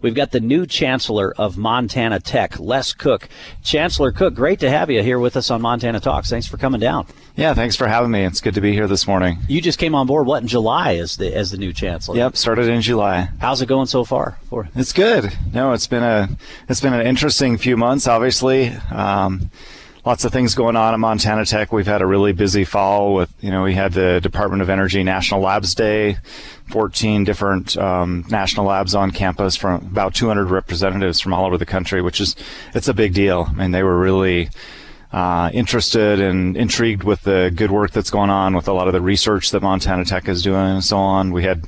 We've got the new Chancellor of Montana Tech, Les Cook. Chancellor Cook, great to have you here with us on Montana Talks. Thanks for coming down. Yeah, thanks for having me. It's good to be here this morning. You just came on board, in July as the new Chancellor? Yep, started in July. How's it going so far? It's good. No, it's been an interesting few months, obviously. Lots of things going on at Montana Tech. We've had a really busy fall with, we had the Department of Energy National Labs Day, 14 different national labs on campus from about 200 representatives from all over the country, it's a big deal. I mean, they were really interested and intrigued with the good work that's going on with a lot of the research that Montana Tech is doing and so on. We had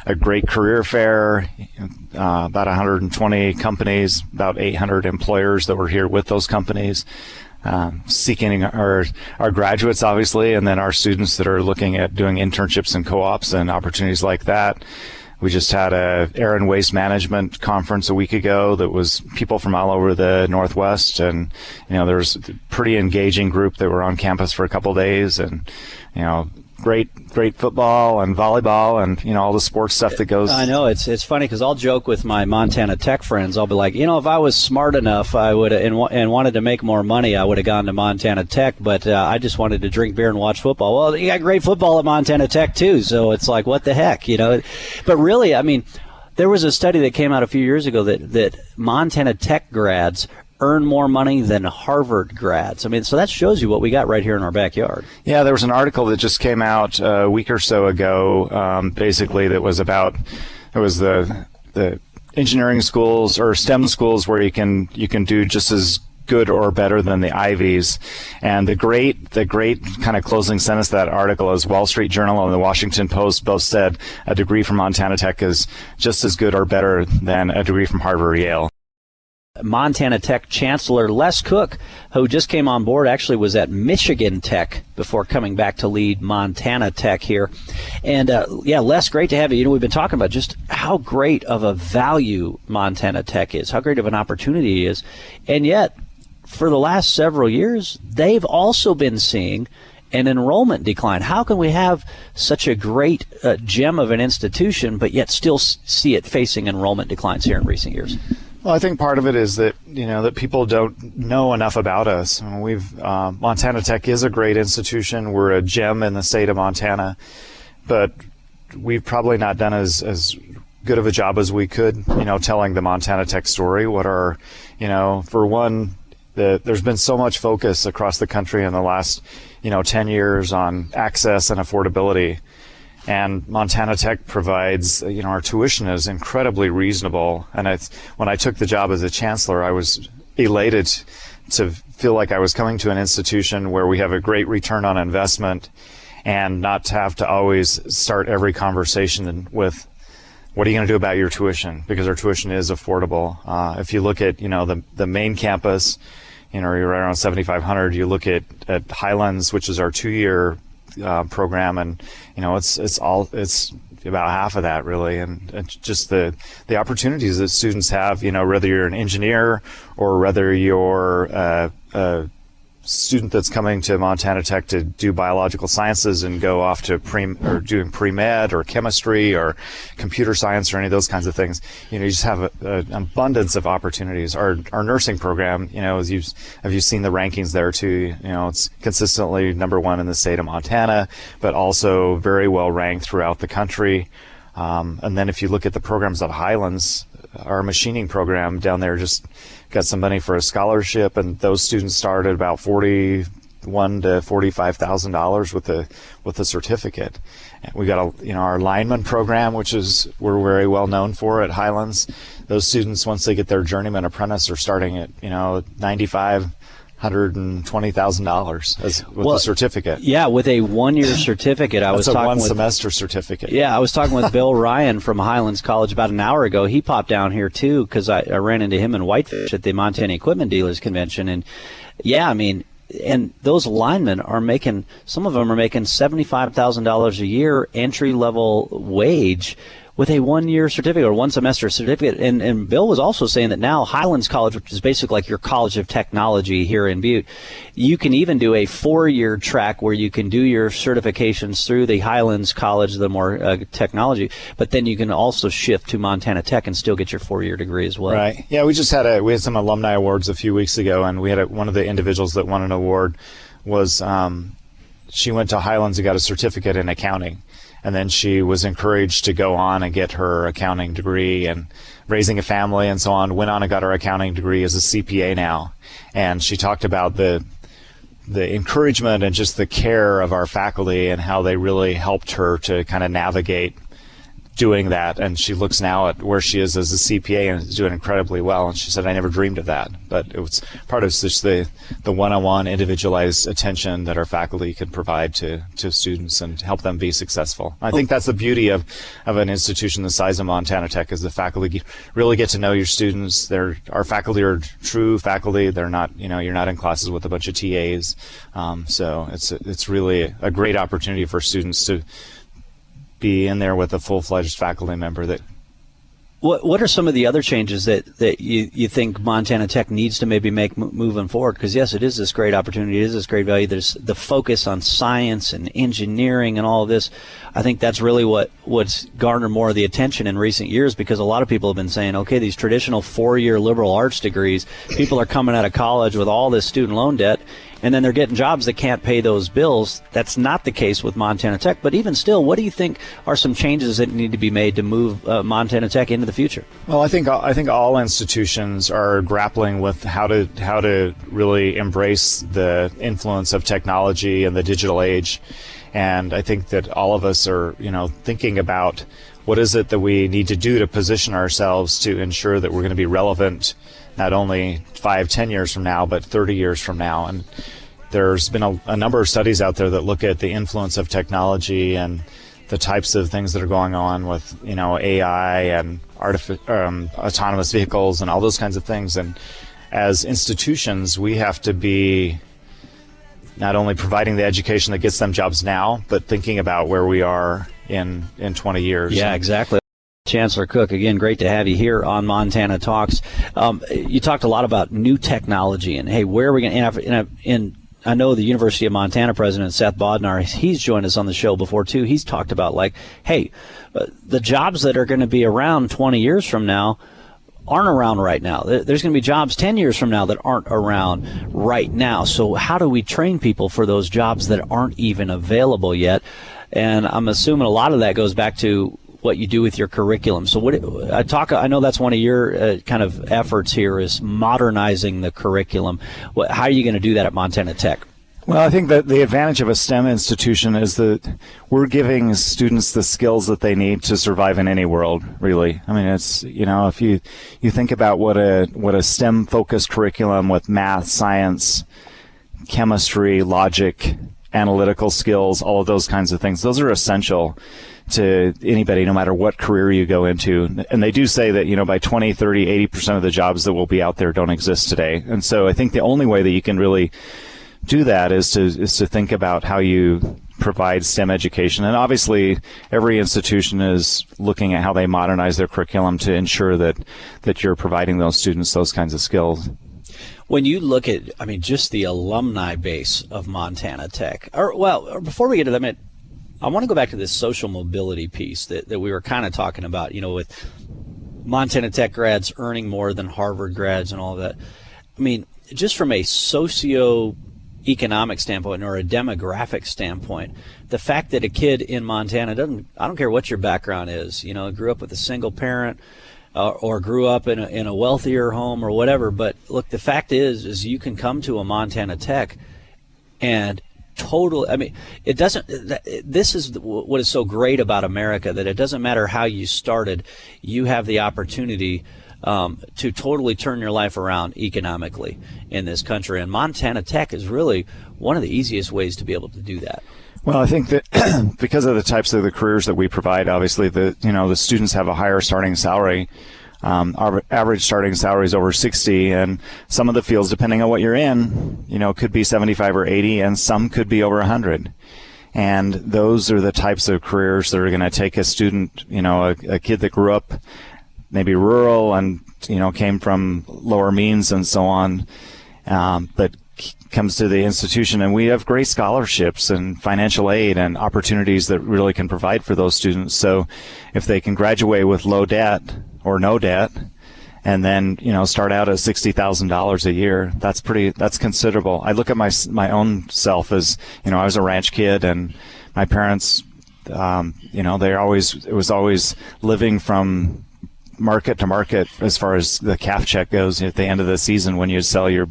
a great career fair, about 120 companies, about 800 employers that were here with those companies. Seeking our graduates, obviously, and then our students that are looking at doing internships and co-ops and opportunities like that. We just had a air and waste management conference a week ago that was people from all over the Northwest, and there was a pretty engaging group that were on campus for a couple of days, and great football and volleyball and all the sports stuff that goes. I know it's funny because I'll joke with my Montana Tech friends. I'll be like, if I was smart enough, I would and wanted to make more money, I would have gone to Montana Tech. But I just wanted to drink beer and watch football. Well, you got great football at Montana Tech too, so it's like, what the heck, But really, I mean, there was a study that came out a few years ago that Montana Tech grads earn more money than Harvard grads. I mean, so that shows you what we got right here in our backyard. Yeah, there was an article that just came out a week or so ago, basically that was about, it was the engineering schools or STEM schools where you can do just as good or better than the Ivies. And the great kind of closing sentence of that article is Wall Street Journal and the Washington Post both said a degree from Montana Tech is just as good or better than a degree from Harvard or Yale. Montana Tech Chancellor Les Cook, who just came on board, actually was at Michigan Tech before coming back to lead Montana Tech here. And Les, great to have you. We've been talking about just how great of a value Montana Tech is, how great of an opportunity it is. And yet, for the last several years, they've also been seeing an enrollment decline. How can we have such a great gem of an institution, but yet still see it facing enrollment declines here in recent years? Well, I think part of it is that that people don't know enough about us. Montana Tech is a great institution. We're a gem in the state of Montana, but we've probably not done as good of a job as we could, telling the Montana Tech story. What are, for one, there's been so much focus across the country in the last 10 years on access and affordability. And Montana Tech provides, our tuition is incredibly reasonable. And when I took the job as a chancellor, I was elated to feel like I was coming to an institution where we have a great return on investment and not to have to always start every conversation with, what are you going to do about your tuition? Because our tuition is affordable. If you look at, the main campus, you're right around 7,500. You look at Highlands, which is our 2-year program, and it's about half of that really, and just the opportunities that students have, whether you're an engineer or whether you're a student that's coming to Montana Tech to do biological sciences and go off to doing pre-med or chemistry or computer science or any of those kinds of things. You just have an abundance of opportunities. Our nursing program, have you seen the rankings there too? It's consistently #1 in the state of Montana, but also very well ranked throughout the country. And then if you look at the programs at Highlands, our machining program down there just got some money for a scholarship, and those students start at about $41,000 to $45,000 with a certificate. And we got our lineman program, which we're very well known for at Highlands. Those students, once they get their journeyman apprentice, are starting at $95,000, $120,000 with a certificate. Yeah, with a 1-year certificate. That's a one-semester certificate. Yeah, I was talking with Bill Ryan from Highlands College about an hour ago. He popped down here too because I ran into him in Whitefish at the Montana Equipment Dealers Convention, and and those linemen are making, some of them are making $75,000 a year entry-level wage, with a 1-year certificate or 1 semester certificate. And Bill was also saying that now Highlands College, which is basically like your College of Technology here in Butte, you can even do a 4-year track where you can do your certifications through the Highlands College, the more technology, but then you can also shift to Montana Tech and still get your 4-year degree as well. Right. Yeah, we had some alumni awards a few weeks ago, and we had one of the individuals that won an award was she went to Highlands and got a certificate in accounting. And then she was encouraged to go on and get her accounting degree, and raising a family and so on, went on and got her accounting degree as a CPA now. And she talked about the encouragement and just the care of our faculty and how they really helped her to kind of navigate doing that. And she looks now at where she is as a CPA and is doing incredibly well. And she said, I never dreamed of that. But it was part of just the one-on-one individualized attention that our faculty can provide to students and help them be successful. I think that's the beauty of an institution the size of Montana Tech, is the faculty really get to know your students. Our faculty are true faculty. They're not, you're not in classes with a bunch of TAs. So it's really a great opportunity for students to be in there with a full-fledged faculty member. That What are some of the other changes that you think Montana Tech needs to maybe make moving forward? Because yes, it is this great opportunity, it is this great value. There's the focus on science and engineering and all of this. I think that's really what's garnered more of the attention in recent years, because a lot of people have been saying, okay, these traditional 4-year liberal arts degrees, people are coming out of college with all this student loan debt, and then they're getting jobs that can't pay those bills. That's not the case with Montana Tech. But even still, what do you think are some changes that need to be made to move Montana Tech into the future? Well, I think all institutions are grappling with how to really embrace the influence of technology and the digital age. And I think that all of us are, thinking about what is it that we need to do to position ourselves to ensure that we're going to be relevant not only 5-10 years from now, but 30 years from now. And there's been a number of studies out there that look at the influence of technology and the types of things that are going on with, AI and autonomous vehicles and all those kinds of things. And as institutions, we have to be not only providing the education that gets them jobs now, but thinking about where we are in 20 years. Yeah, exactly. Chancellor Cook, again, great to have you here on Montana Talks. You talked a lot about new technology and, hey, where are we going to, and I know the University of Montana president, Seth Bodnar, he's joined us on the show before, too. He's talked about, hey, the jobs that are going to be around 20 years from now aren't around right now. There's going to be jobs 10 years from now that aren't around right now. So how do we train people for those jobs that aren't even available yet? And I'm assuming a lot of that goes back to what you do with your curriculum. So I know that's one of your kind of efforts here, is modernizing the curriculum. How are you going to do that at Montana Tech? Well, I think that the advantage of a STEM institution is that we're giving students the skills that they need to survive in any world, really. I mean, it's, if you think about what a STEM focused curriculum with math, science, chemistry, logic, analytical skills, all of those kinds of things, those are essential to anybody, no matter what career you go into. And they do say that, by 20, 30, 80% of the jobs that will be out there don't exist today. And so I think the only way that you can really do that is to think about how you provide STEM education. And obviously, every institution is looking at how they modernize their curriculum to ensure that you're providing those students those kinds of skills. When you look at, just the alumni base of Montana Tech, before we get to that, I want to go back to this social mobility piece that we were kind of talking about, with Montana Tech grads earning more than Harvard grads and all of that. Just from a socio-economic standpoint or a demographic standpoint, the fact that a kid in Montana I don't care what your background is, grew up with a single parent or grew up in a wealthier home or whatever. But look, the fact is you can come to a Montana Tech and it doesn't. This is what is so great about America, that it doesn't matter how you started, you have the opportunity to totally turn your life around economically in this country. And Montana Tech is really one of the easiest ways to be able to do that. Well, I think that because of the types of the careers that we provide, obviously the students have a higher starting salary. Our average starting salary is over 60, and some of the fields, depending on what you're in, could be 75 or 80, and some could be over 100. And those are the types of careers that are going to take a student, a kid that grew up maybe rural and, came from lower means and so on, but comes to the institution. And we have great scholarships and financial aid and opportunities that really can provide for those students. So if they can graduate with low debt or no debt, and then, start out at $60,000 a year, that's considerable. I look at my own self as, I was a ranch kid, and my parents, it was always living from market to market as far as the calf check goes at the end of the season when you sell you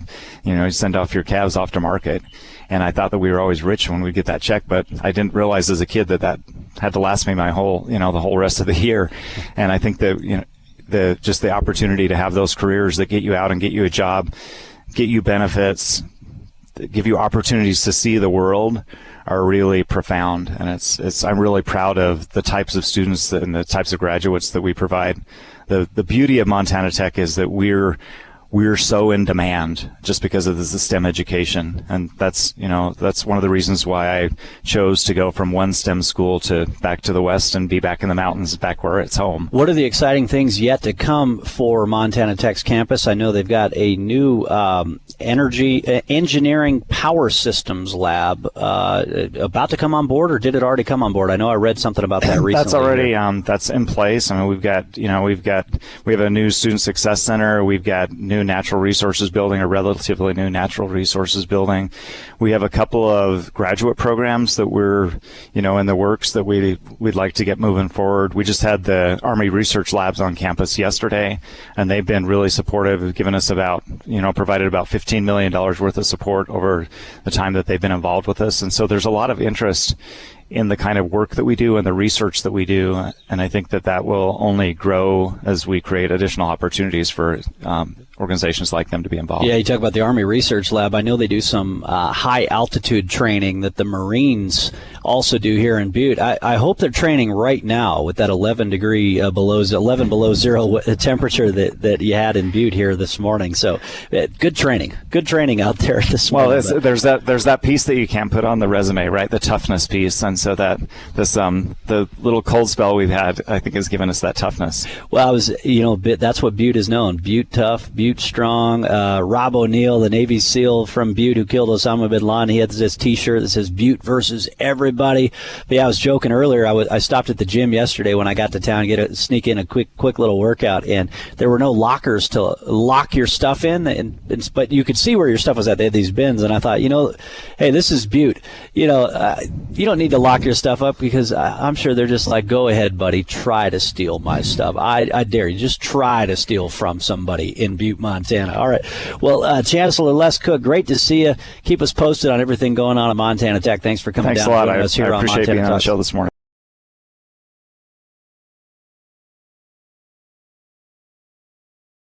send off your calves off to market. And I thought that we were always rich when we get that check, but I didn't realize as a kid that had to last me my whole, the whole rest of the year. And I think that, the opportunity to have those careers that get you out and get you a job, get you benefits, give you opportunities to see the world are really profound. And I'm really proud of the types of students and the types of graduates that we provide. The beauty of Montana Tech is that we're so in demand just because of the STEM education. And that's one of the reasons why I chose to go from one STEM school to back to the West and be back in the mountains, back where it's home. What are the exciting things yet to come for Montana Tech's campus? I know they've got a new engineering power systems lab about to come on board, or did it already come on board? I know I read something about that recently. That's already that's in place. I mean, we have a new student success center. We've got new natural resources building, a relatively new natural resources building. We have a couple of graduate programs that we're, in the works that we'd like to get moving forward. We just had the Army Research Labs on campus yesterday, and they've been really supportive, have given us provided about $15 million worth of support over the time that they've been involved with us. And so there's a lot of interest in the kind of work that we do and the research that we do. And I think that will only grow as we create additional opportunities for organizations like them to be involved. Yeah, you talk about the Army Research Lab. I know they do some high altitude training that the Marines also do here in Butte. I hope they're training right now with that 11 below zero temperature that you had in Butte here this morning. So good training out there this morning. Well, there's that piece that you can't put on the resume, right? The toughness piece. And so that the little cold spell we've had, I think, has given us that toughness. Well, that's what Butte is known. Butte tough, Butte strong. Rob O'Neill, the Navy SEAL from Butte who killed Osama bin Laden, he had this T-shirt that says Butte versus everybody. But yeah, I was joking earlier. I stopped at the gym yesterday when I got to town, sneak in a quick little workout, and there were no lockers to lock your stuff in, but you could see where your stuff was at. They had these bins, and I thought, hey, this is Butte. You don't need to lock your stuff up, because I'm sure they're just like, go ahead, buddy, try to steal my stuff. I dare you, just try to steal from somebody in Butte, Montana. All right. Well, Chancellor Les Cook, great to see you. Keep us posted on everything going on at Montana Tech. Thanks for coming down and joining us here on Montana Tech. Thanks a lot. I appreciate being on the show this morning.